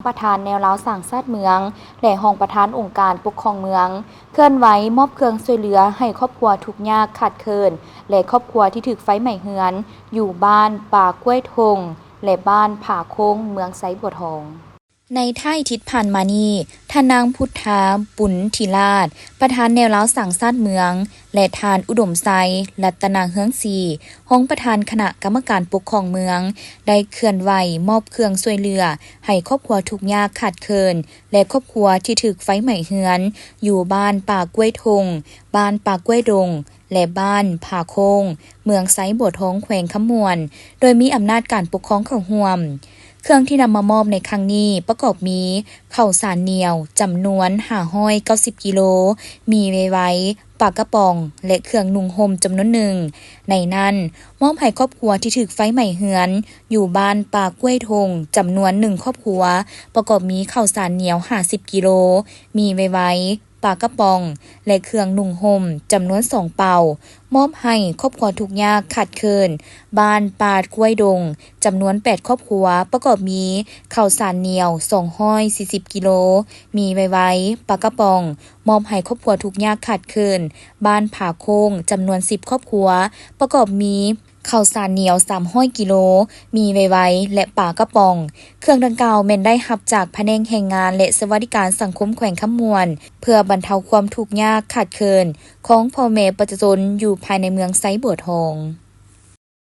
ประธานแนวร้าวสร้างชาติเมืองและรองประธานองค์การปกครองเมืองเคลื่อนไหวมอบเครื่องช่วยเหลือให้ครอบครัวทุกข์ยากขาดเคินและครอบครัวที่ถูกไฟไหม้เรือนอยู่บ้านป่ากล้วยทงและบ้านผาโค้งเมืองไซบัวทองในท้ายทิศผ่านมานี้ท่านนางพุทธาปุณธิราชประธานแนวร้าวสร้างชาติเมืองและทานอุดมไซรัตนาเฮืองศรีรองประธานคณะกรรมการปกครองเมืองได้เคลื่อนไหวมอบเครื่องช่วยเหลือให้ครอบครัวทุกข์ยากขาดเคินและครอบครัวที่ถูกไฟไหม้เรือนอยู่บ้านป่ากล้วยทงบ้านป่ากล้วยดงและบ้านผาโค้งเมืองไซบัวทองแขวงคำมวนโดยมีอำนาจการปกครองเข้าร่วมเครื่องที่นำมามอบในครั้งนี้ประกอบมีข้าวสารเหนียวจำนวน590กิโลมีไว้ปลากระป๋องและเครื่องนุ่งห่มจำนวนหนึ่งในนั้นมอบให้ครอบครัวที่ถูกไฟไหม้เรือนอยู่บ้านป่ากล้วยทงจำนวน1ครอบครัวประกอบมีข้าวสารเหนียว50กิโลมีไว้ปลากระป๋องและเครื่องนุ่งห่มจำนวน2เป่ามอบให้ครอบครัวทุกข์ยากขาดเคินบ้านป่ากล้วยดงจำนวน8ครอบครัวประกอบมีข้าวสารเหนียว240กิโลมีไว้ปลากระป๋องมอบให้ครอบครัวทุกข์ยากขาดเคินบ้านผาโค้งจำนวน10ครอบครัวประกอบมีข้าวสารเหนียว300กิโลมีไว้และปลากระป๋องเครื่องดังกล่าวแม่นได้รับจากแผนกแรงงานและสวัสดิการสังคมแขวงคำมวนเพื่อบรรเทาความทุกข์ยากขาดเคินของพ่อแม่ประชาชนอยู่ภายในเมืองไซบัวทอง